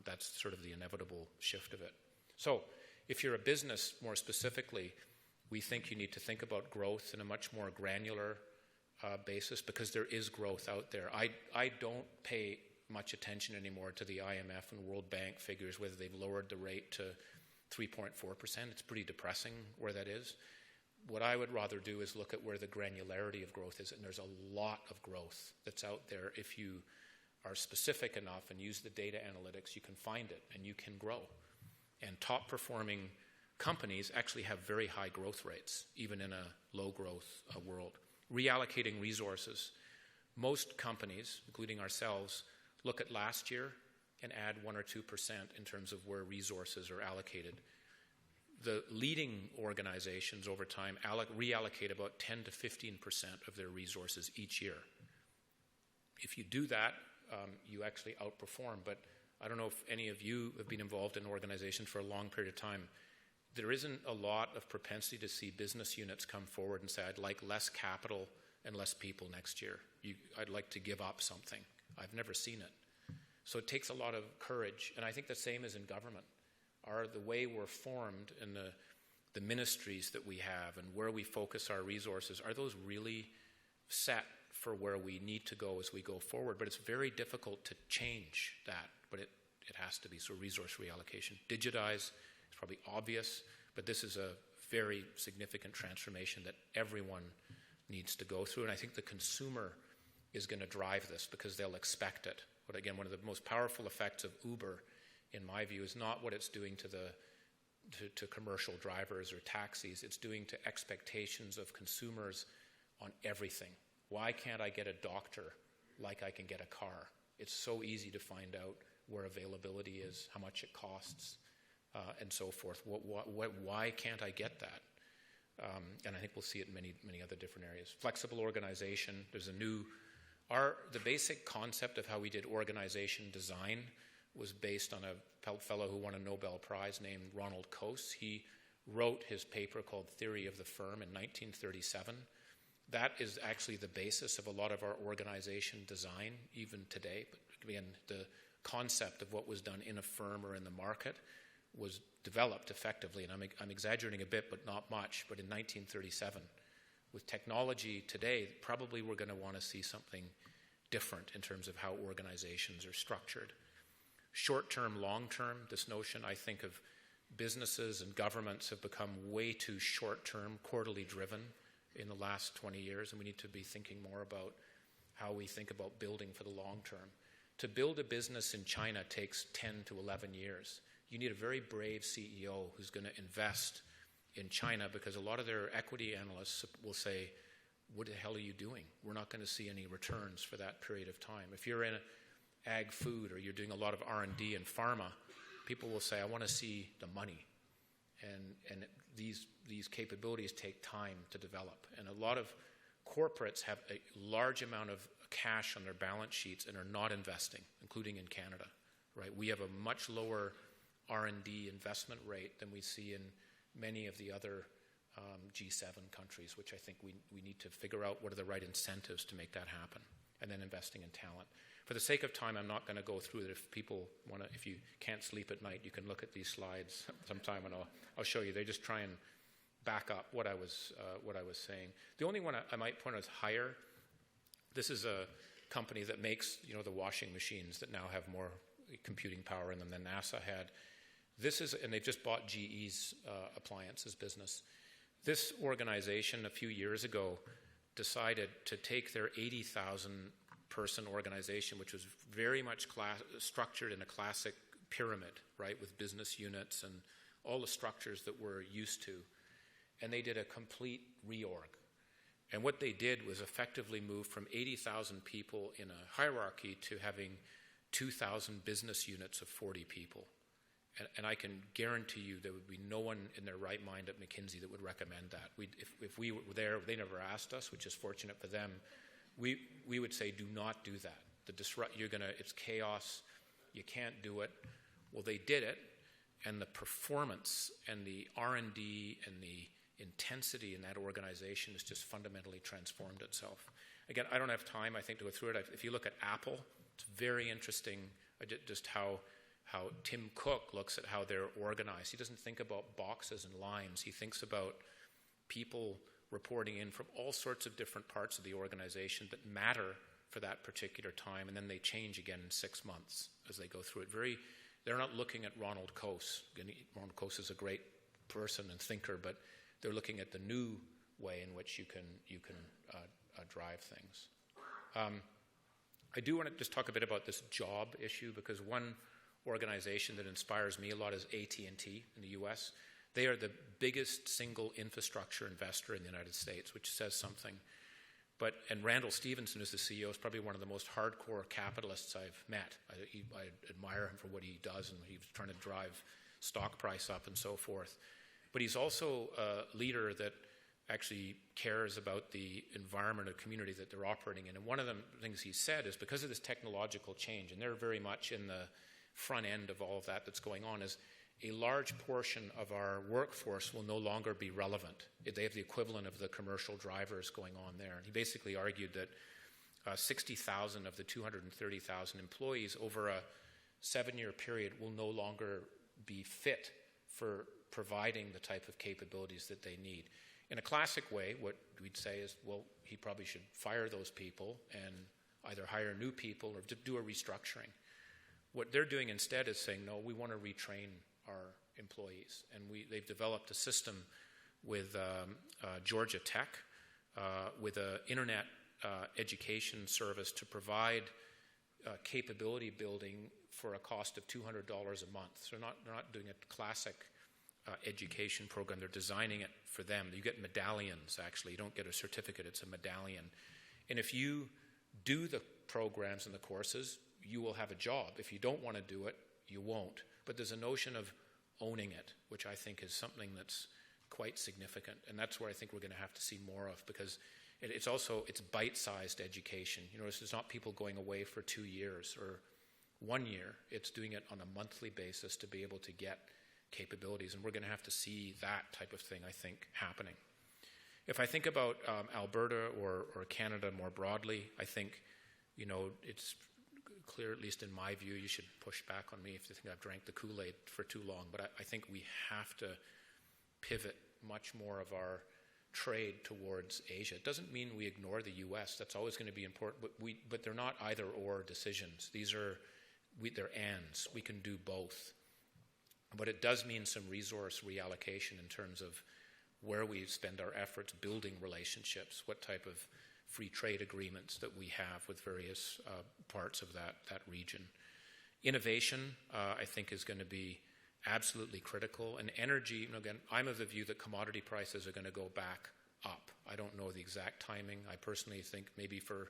That's sort of the inevitable shift of it. So if you're a business, more specifically, we think you need to think about growth in a much more granular basis, because there is growth out there. I don't pay much attention anymore to the IMF and World Bank figures, whether they've lowered the rate to 3.4%. It's pretty depressing where that is. What I would rather do is look at where the granularity of growth is, and there's a lot of growth that's out there. If you are specific enough and use the data analytics, you can find it and you can grow. And top performing companies actually have very high growth rates, even in a low growth world. Reallocating resources. Most companies, including ourselves, look at last year and add 1 or 2% in terms of where resources are allocated. The leading organizations over time reallocate about 10 to 15% of their resources each year. If you do that, you actually outperform. But I don't know if any of you have been involved in organizations for a long period of time. There isn't a lot of propensity to see business units come forward and say, I'd like less capital and less people next year. I'd like to give up something. I've never seen it. So it takes a lot of courage. And I think the same is in government. The way we're formed and the ministries that we have and where we focus our resources, are those really set for where we need to go as we go forward? But it's very difficult to change that, but it has to be. So resource reallocation. Digitize. It's probably obvious, but this is a very significant transformation that everyone needs to go through. And I think the consumer is going to drive this because they'll expect it. But again, one of the most powerful effects of Uber, in my view, is not what it's doing to commercial drivers or taxis. It's doing to expectations of consumers on everything. Why can't I get a doctor like I can get a car? It's so easy to find out where availability is, how much it costs, and so forth. Why can't I get that? And I think we'll see it in many other different areas. Flexible organization. There's the basic concept of how we did organization design was based on a fellow who won a Nobel Prize named Ronald Coase. He wrote his paper called Theory of the Firm in 1937. That is actually the basis of a lot of our organization design, even today. But again, the concept of what was done in a firm or in the market was developed effectively, and I'm exaggerating a bit, but not much, but in 1937. With technology today, probably we're going to want to see something different in terms of how organizations are structured. Short-term, long-term, this notion, I think, of businesses and governments have become way too short-term, quarterly driven in the last 20 years, and we need to be thinking more about how we think about building for the long term. To build a business in China takes 10 to 11 years. You need a very brave CEO who's going to invest in China, because a lot of their equity analysts will say, what the hell are you doing? We're not going to see any returns for that period of time. If you're in ag food or you're doing a lot of R&D in pharma, people will say, I want to see the money. And these capabilities take time to develop. And a lot of corporates have a large amount of cash on their balance sheets and are not investing, including in Canada. Right? We have a much lower R&D investment rate than we see in many of the other G7 countries, which I think we need to figure out what are the right incentives to make that happen, and then investing in talent. For the sake of time, I'm not going to go through it. If people want to, if you can't sleep at night, you can look at these slides sometime, and I'll show you. They just try and back up what I was saying. The only one I might point out is Hire. This is a company that makes the washing machines that now have more computing power in them than NASA had. And they've just bought GE's appliances business. This organization a few years ago decided to take their 80,000-person organization, which was very much structured in a classic pyramid, right, with business units and all the structures that we're used to, and they did a complete reorg. And what they did was effectively move from 80,000 people in a hierarchy to having 2,000 business units of 40 people. And I can guarantee you there would be no one in their right mind at McKinsey that would recommend that. If we were there, they never asked us, which is fortunate for them. We would say, do not do that. It's chaos. You can't do it. Well, they did it, and the performance and the R&D and the intensity in that organization has just fundamentally transformed itself. Again, I don't have time, I think, to go through it. If you look at Apple, it's very interesting just how Tim Cook looks at how they're organized. He doesn't think about boxes and lines. He thinks about people reporting in from all sorts of different parts of the organization that matter for that particular time, and then they change again in 6 months as they go through it. They're not looking at Ronald Coase. Ronald Coase is a great person and thinker, but they're looking at the new way in which you can drive things. I do want to just talk a bit about this job issue, because one organization that inspires me a lot is AT&T in the U.S. They are the biggest single infrastructure investor in the United States, which says something. And Randall Stevenson, who's the CEO, is probably one of the most hardcore capitalists I've met. I admire him for what he does, and he's trying to drive stock price up and so forth. But he's also a leader that actually cares about the environment or community that they're operating in. And one of the things he said is, because of this technological change, and they're very much in the front end of all of that that's going on, is a large portion of our workforce will no longer be relevant. They have the equivalent of the commercial drivers going on there. And he basically argued that 60,000 of the 230,000 employees over a 7-year period will no longer be fit for providing the type of capabilities that they need. In a classic way, what we'd say is, well, he probably should fire those people and either hire new people or do a restructuring. What they're doing instead is saying, no, we want to retrain our employees. And they've developed a system with Georgia Tech, with an internet education service to provide capability building for a cost of $200 a month. So they're not doing a classic education program. They're designing it for them. You get medallions, actually. You don't get a certificate. It's a medallion. And if you do the programs and the courses, you will have a job. If you don't want to do it, you won't. But there's a notion of owning it, which I think is something that's quite significant. And that's where I think we're going to have to see more of, because it's bite-sized education. It's not people going away for 2 years or 1 year. It's doing it on a monthly basis to be able to get capabilities. And we're going to have to see that type of thing, I think, happening. If I think about Alberta or Canada more broadly, I think, it's clear, at least in my view, you should push back on me if you think I've drank the Kool-Aid for too long, but I think we have to pivot much more of our trade towards Asia. It doesn't mean we ignore the U.S. That's always going to be important, but they're not either-or decisions. They're ands. We can do both. But it does mean some resource reallocation in terms of where we spend our efforts building relationships, what type of free trade agreements that we have with various parts of that region. Innovation, I think, is going to be absolutely critical. And energy, again, I'm of the view that commodity prices are going to go back up. I don't know the exact timing. I personally think maybe for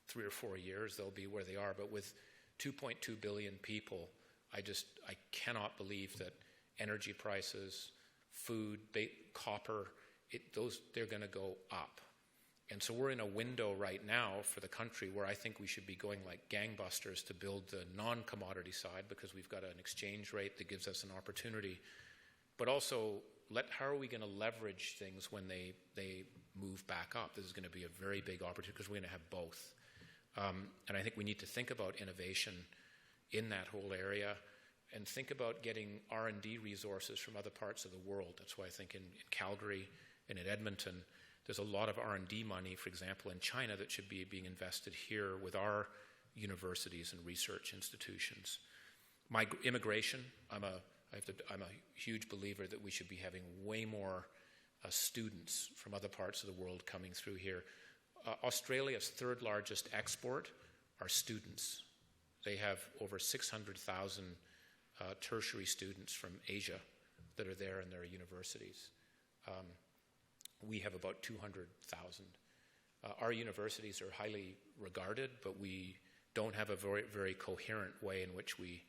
3 or 4 years they'll be where they are. But with 2.2 billion people, I cannot believe that energy prices, food, copper, they're going to go up. And so we're in a window right now for the country where I think we should be going like gangbusters to build the non-commodity side, because we've got an exchange rate that gives us an opportunity. But also, how are we going to leverage things when they move back up? This is going to be a very big opportunity because we're going to have both. And I think we need to think about innovation in that whole area and think about getting R&D resources from other parts of the world. That's why I think in Calgary and in Edmonton, there's a lot of R&D money, for example, in China that should be being invested here with our universities and research institutions. Immigration, I'm a huge believer that we should be having way more students from other parts of the world coming through here. Australia's third largest export are students. They have over 600,000 tertiary students from Asia that are there in their universities. We have about 200,000. Our universities are highly regarded, but we don't have a very, very coherent way in which we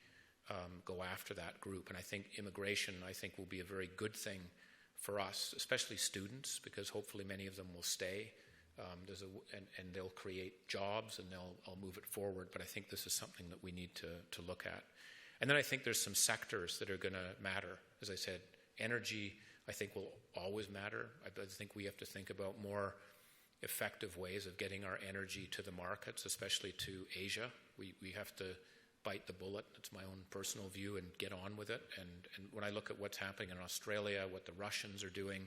go after that group. And I think immigration, will be a very good thing for us, especially students, because hopefully many of them will stay. And they'll create jobs and I'll move it forward. But I think this is something that we need to look at. And then I think there's some sectors that are going to matter. As I said, energy, I think, will always matter. I think we have to think about more effective ways of getting our energy to the markets, especially to Asia. We have to bite the bullet. That's my own personal view, and get on with it. And when I look at what's happening in Australia, what the Russians are doing,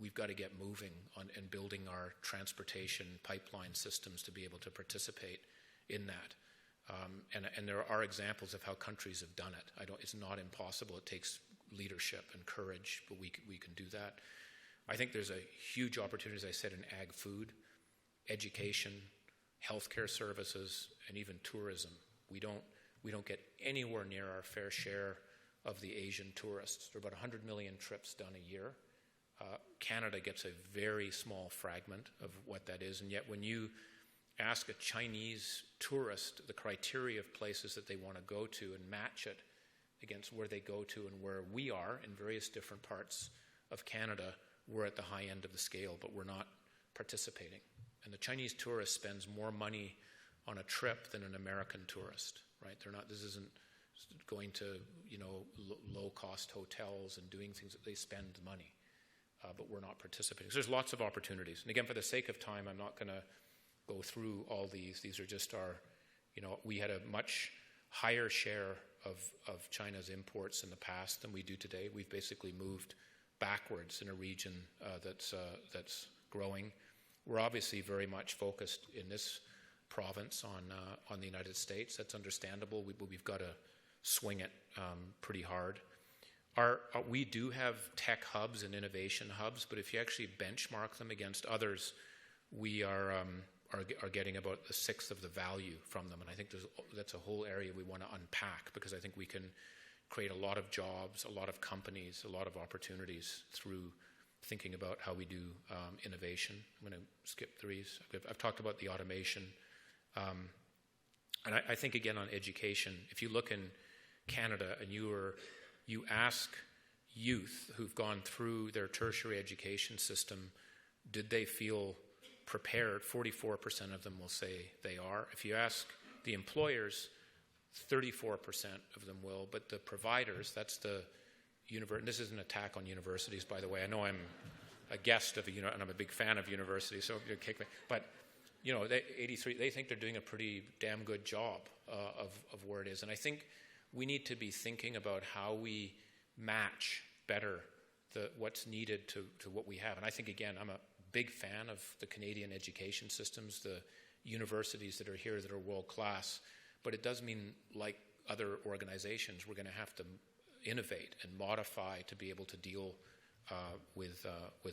we've got to get moving on and building our transportation pipeline systems to be able to participate in that. And there are examples of how countries have done it. It's not impossible. It takes leadership and courage, but we can do that. I think there's a huge opportunity, as I said, in ag food, education, healthcare services, and even tourism. We don't get anywhere near our fair share of the Asian tourists. There are about 100 million trips done a year. Canada gets a very small fragment of what that is, and yet when you ask a Chinese tourist the criteria of places that they want to go to and match it against where they go to and where we are in various different parts of Canada, we're at the high end of the scale, but we're not participating. And the Chinese tourist spends more money on a trip than an American tourist, right? This isn't going to, low-cost hotels and doing things that they spend money, but we're not participating. So there's lots of opportunities. And again, for the sake of time, I'm not going to go through all these. These are just our, we had a much higher share of China's imports in the past than we do today. We've basically moved backwards in a region that's growing. We're obviously very much focused in this province on the United States. That's understandable. We've got to swing it pretty hard. We do have tech hubs and innovation hubs, but if you actually benchmark them against others, we are getting about a sixth of the value from them. And I think that's a whole area we want to unpack, because I think we can create a lot of jobs, a lot of companies, a lot of opportunities through thinking about how we do innovation. I'm going to skip these. I've talked about the automation. And I think, again, on education, if you look in Canada and you ask youth who've gone through their tertiary education system, did they feel prepared? 44% of them will say they are. If you ask the employers, 34% of them will, but the providers, that's the university. This is an attack on universities, by the way. I know I'm a guest of and I'm a big fan of universities, so you kick me. But 83, they think they're doing a pretty damn good job of where it is. And I think we need to be thinking about how we match better what's needed to what we have. And I think, again, I'm a big fan of the Canadian education systems, the universities that are here that are world class. But it does mean, like other organizations, we're going to have to innovate and modify to be able to deal with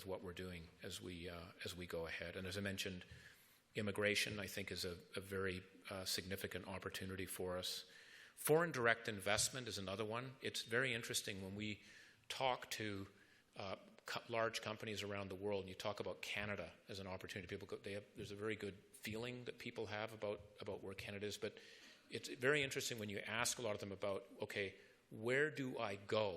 what we're doing as we go ahead. And as I mentioned, immigration, I think, is a very significant opportunity for us. Foreign direct investment is another one. It's very interesting when we talk to large companies around the world, and you talk about Canada as an opportunity. There's a very good feeling that people have about where Canada is, but it's very interesting when you ask a lot of them about, okay, where do I go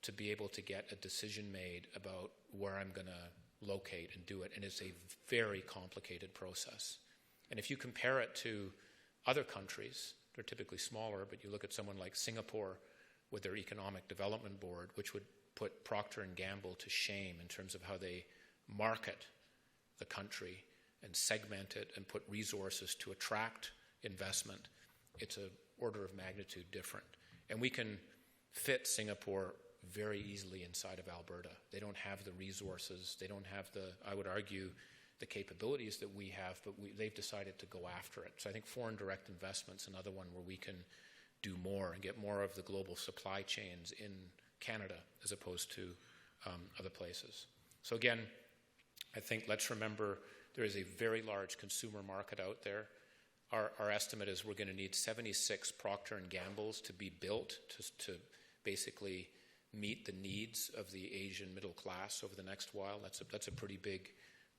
to be able to get a decision made about where I'm going to locate and do it? And it's a very complicated process. And if you compare it to other countries, they're typically smaller, but you look at someone like Singapore with their Economic Development Board, which would put Procter & Gamble to shame in terms of how they market the country and segment it and put resources to attract investment. It's an order of magnitude different. And we can fit Singapore very easily inside of Alberta. They don't have the resources. They don't have I would argue, the capabilities that we have, but they've decided to go after it. So I think foreign direct investment's another one where we can do more and get more of the global supply chains in Canada as opposed to other places. So again, I think let's remember there is a very large consumer market out there. Our estimate is we're going to need 76 Procter & Gambles to be built to basically meet the needs of the Asian middle class over the next while. That's a pretty big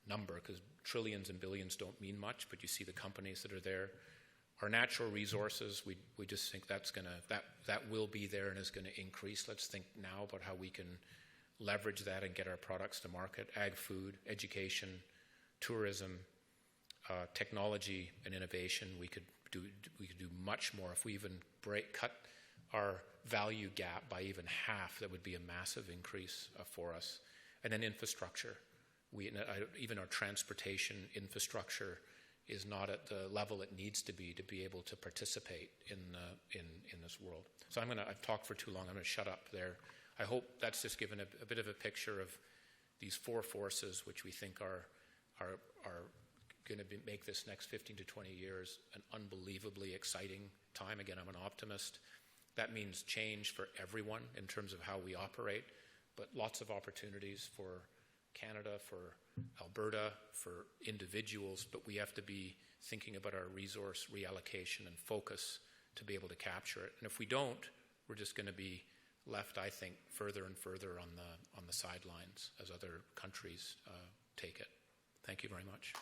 number because trillions and billions don't mean much, but you see the companies that are there. Our natural resources, we just think that will be there and is going to increase. Let's think now about how we can leverage that and get our products to market. Ag, food, education, tourism, technology and innovation. We could do much more if we even cut our value gap by even half. That would be a massive increase for us. And then infrastructure. Even our transportation infrastructure is not at the level it needs to be able to participate in this world. So I've talked for too long. I'm going to shut up there. I hope that's just given a bit of a picture of these four forces which we think are going to make this next 15 to 20 years an unbelievably exciting time. Again, I'm an optimist. That means change for everyone in terms of how we operate, but lots of opportunities for Canada, for Alberta, for individuals, but we have to be thinking about our resource reallocation and focus to be able to capture it. And if we don't, we're just going to be left, I think, further and further on the sidelines as other countries take it. Thank you very much.